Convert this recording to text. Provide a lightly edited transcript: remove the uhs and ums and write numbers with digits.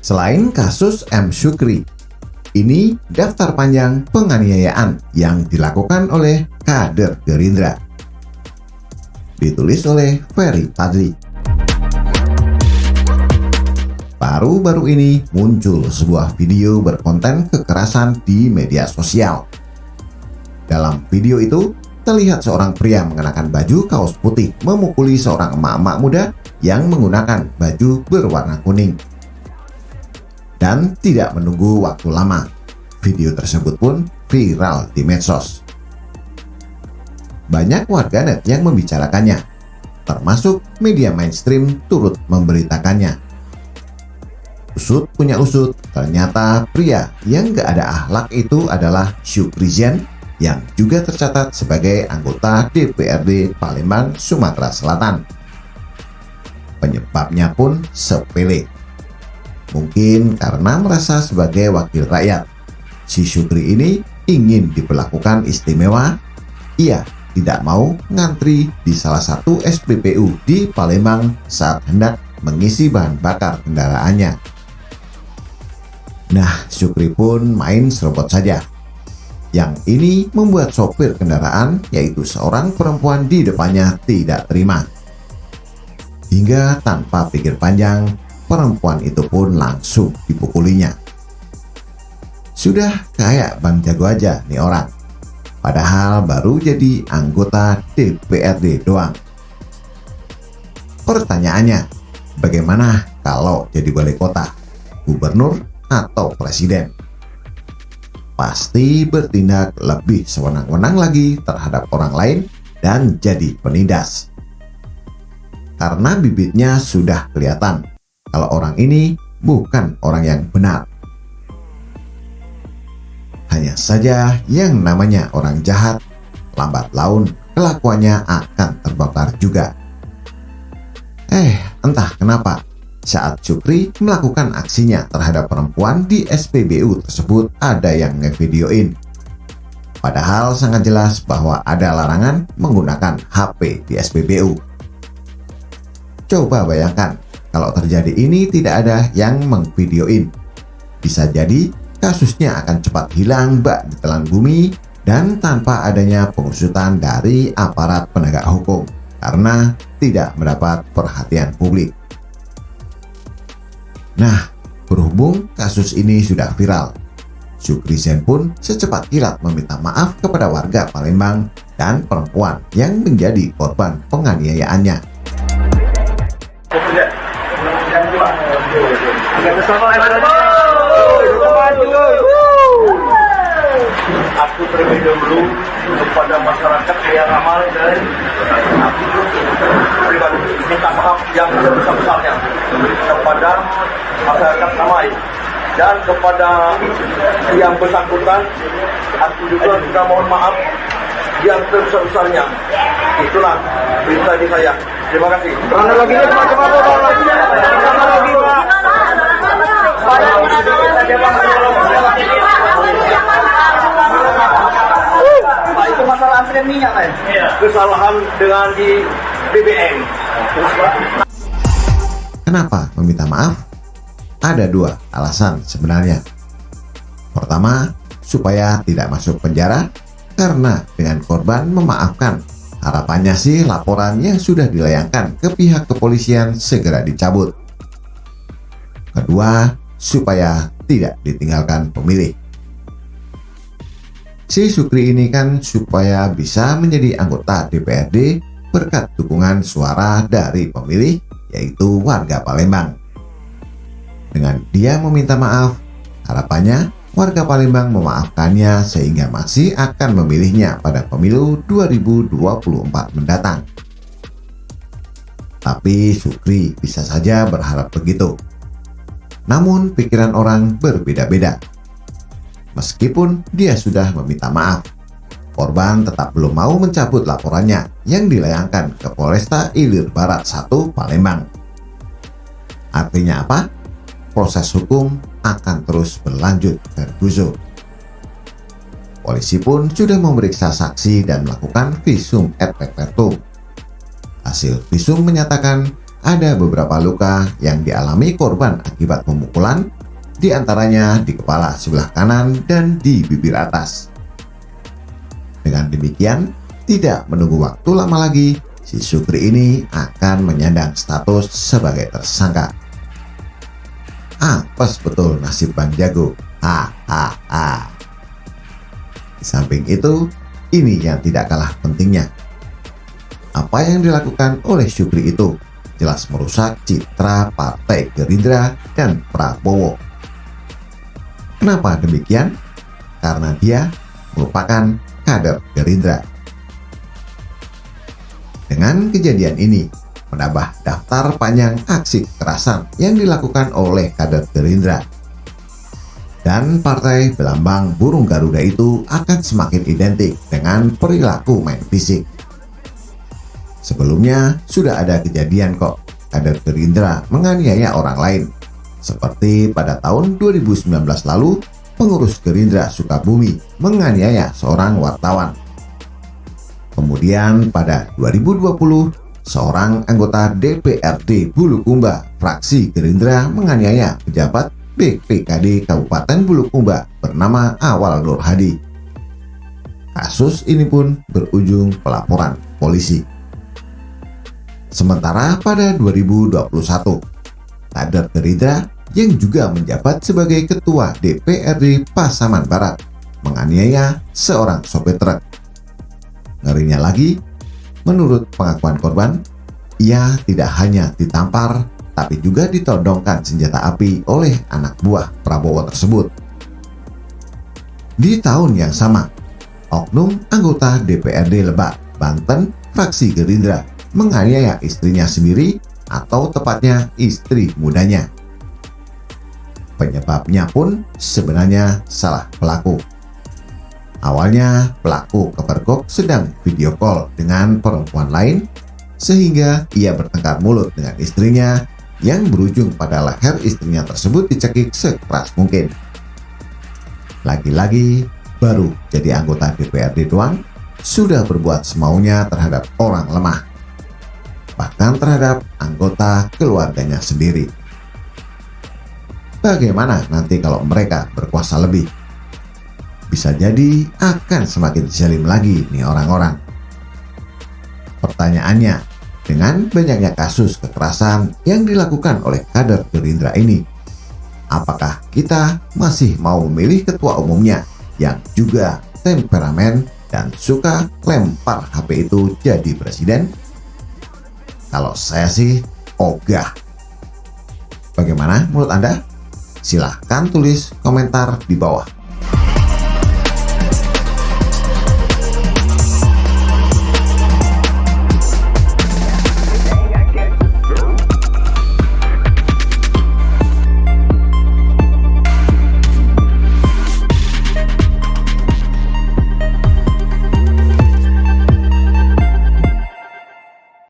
Selain kasus M. Syukri, ini daftar panjang penganiayaan yang dilakukan oleh kader Gerindra. Ditulis oleh Ferry Fadli. Baru-baru ini muncul sebuah video berkonten kekerasan di media sosial. Dalam video itu, terlihat seorang pria mengenakan baju kaos putih memukuli seorang emak-emak muda yang menggunakan baju berwarna kuning. Dan tidak menunggu waktu lama, video tersebut pun viral di medsos. Banyak warganet yang membicarakannya, termasuk media mainstream turut memberitakannya. Usut punya usut, ternyata pria yang gak ada akhlak itu adalah Syukri Zen yang juga tercatat sebagai anggota DPRD Palembang, Sumatera Selatan. Penyebabnya pun sepele. Mungkin karena merasa sebagai wakil rakyat, si Syukri ini ingin diperlakukan istimewa. Ia tidak mau ngantri di salah satu SPBU di Palembang saat hendak mengisi bahan bakar kendaraannya. Nah, Syukri pun main serobot saja. Yang ini membuat sopir kendaraan, yaitu seorang perempuan di depannya, tidak terima. Hingga tanpa pikir panjang, perempuan itu pun langsung dipukulinya. Sudah kayak Bang Jago aja nih orang. Padahal baru jadi anggota DPRD doang. Pertanyaannya, bagaimana kalau jadi wali kota, gubernur, atau presiden? Pasti bertindak lebih sewenang-wenang lagi terhadap orang lain dan jadi penindas. Karena bibitnya sudah kelihatan kalau orang ini bukan orang yang benar. Hanya saja yang namanya orang jahat, lambat laun kelakuannya akan terbongkar juga. Entah kenapa saat Syukri melakukan aksinya terhadap perempuan di SPBU tersebut ada yang ngevideoin. Padahal sangat jelas bahwa ada larangan menggunakan HP di SPBU. Coba bayangkan kalau terjadi ini tidak ada yang mengvideoin. Bisa jadi kasusnya akan cepat hilang bak ditelan bumi dan tanpa adanya pengusutan dari aparat penegak hukum karena tidak mendapat perhatian publik. Nah, berhubung kasus ini sudah viral, Syukri Zen pun secepat kilat meminta maaf kepada warga Palembang dan perempuan yang menjadi korban penganiayaannya. Aku terlebih dahulu kepada masyarakat yang amal dan aku pribadi minta maaf yang sebesar-besarnya kepada masyarakat ramai dan kepada yang bersangkutan. Aku juga mohon maaf yang sebesar-besarnya. Itulah berita di saya. Terima kasih. Kronologinya teman-teman. Itu masalah antrian minyak kan? Kesalahan dengan di BBM. Kenapa meminta maaf? Ada dua alasan sebenarnya. Pertama, supaya tidak masuk penjara, karena dengan korban memaafkan, harapannya sih laporan yang sudah dilayangkan ke pihak kepolisian segera dicabut. Kedua, supaya tidak ditinggalkan pemilih. Si Syukri ini kan supaya bisa menjadi anggota DPRD berkat dukungan suara dari pemilih, yaitu warga Palembang. Dengan dia meminta maaf, harapannya warga Palembang memaafkannya sehingga masih akan memilihnya pada pemilu 2024 mendatang. Tapi Syukri bisa saja berharap begitu. Namun pikiran orang berbeda-beda. Meskipun dia sudah meminta maaf, korban tetap belum mau mencabut laporannya yang dilayangkan ke Polresta Ilir Barat 1 Palembang. Artinya apa? Proses hukum akan terus berlanjut bergulir. Polisi pun sudah memeriksa saksi dan melakukan visum et repertum. Hasil visum menyatakan ada beberapa luka yang dialami korban akibat pemukulan, di antaranya di kepala sebelah kanan dan di bibir atas. Dengan demikian, tidak menunggu waktu lama lagi, si Sukri ini akan menyandang status sebagai tersangka. Apes betul nasib Bang Jago. Hahaha. Di samping itu, ini yang tidak kalah pentingnya. Apa yang dilakukan oleh Sukri itu jelas merusak citra Partai Gerindra dan Prabowo. Kenapa demikian? Karena dia merupakan kader Gerindra. Dengan kejadian ini, menambah daftar panjang aksi kekerasan yang dilakukan oleh kader Gerindra. Dan partai berlambang burung Garuda itu akan semakin identik dengan perilaku main fisik. Sebelumnya sudah ada kejadian kok kader Gerindra menganiaya orang lain. Seperti pada tahun 2019 lalu, pengurus Gerindra Sukabumi menganiaya seorang wartawan. Kemudian pada 2020, seorang anggota DPRD Bulukumba fraksi Gerindra menganiaya pejabat BPKD Kabupaten Bulukumba bernama Awal Nur Hadi. Kasus ini pun berujung pelaporan polisi. Sementara pada 2021, kader Gerindra yang juga menjabat sebagai ketua DPRD Pasaman Barat menganiaya seorang sopir truk. Ngerinya lagi, menurut pengakuan korban, ia tidak hanya ditampar, tapi juga ditodongkan senjata api oleh anak buah Prabowo tersebut. Di tahun yang sama, oknum anggota DPRD Lebak, Banten, fraksi Gerindra menganiaya istrinya sendiri atau tepatnya istri mudanya. Penyebabnya pun sebenarnya salah pelaku. Awalnya pelaku kepergok sedang video call dengan perempuan lain sehingga ia bertengkar mulut dengan istrinya yang berujung pada leher istrinya tersebut dicekik sekeras mungkin. Lagi-lagi baru jadi anggota DPRD doang sudah berbuat semaunya terhadap orang lemah, bahkan terhadap anggota keluarganya sendiri. Bagaimana nanti kalau mereka berkuasa lebih? Bisa jadi akan semakin zalim lagi nih orang-orang. Pertanyaannya, dengan banyaknya kasus kekerasan yang dilakukan oleh kader Gerindra ini, apakah kita masih mau memilih ketua umumnya yang juga temperamen dan suka lempar HP itu jadi presiden? Kalau saya sih ogah. Bagaimana menurut Anda? Silahkan tulis komentar di bawah.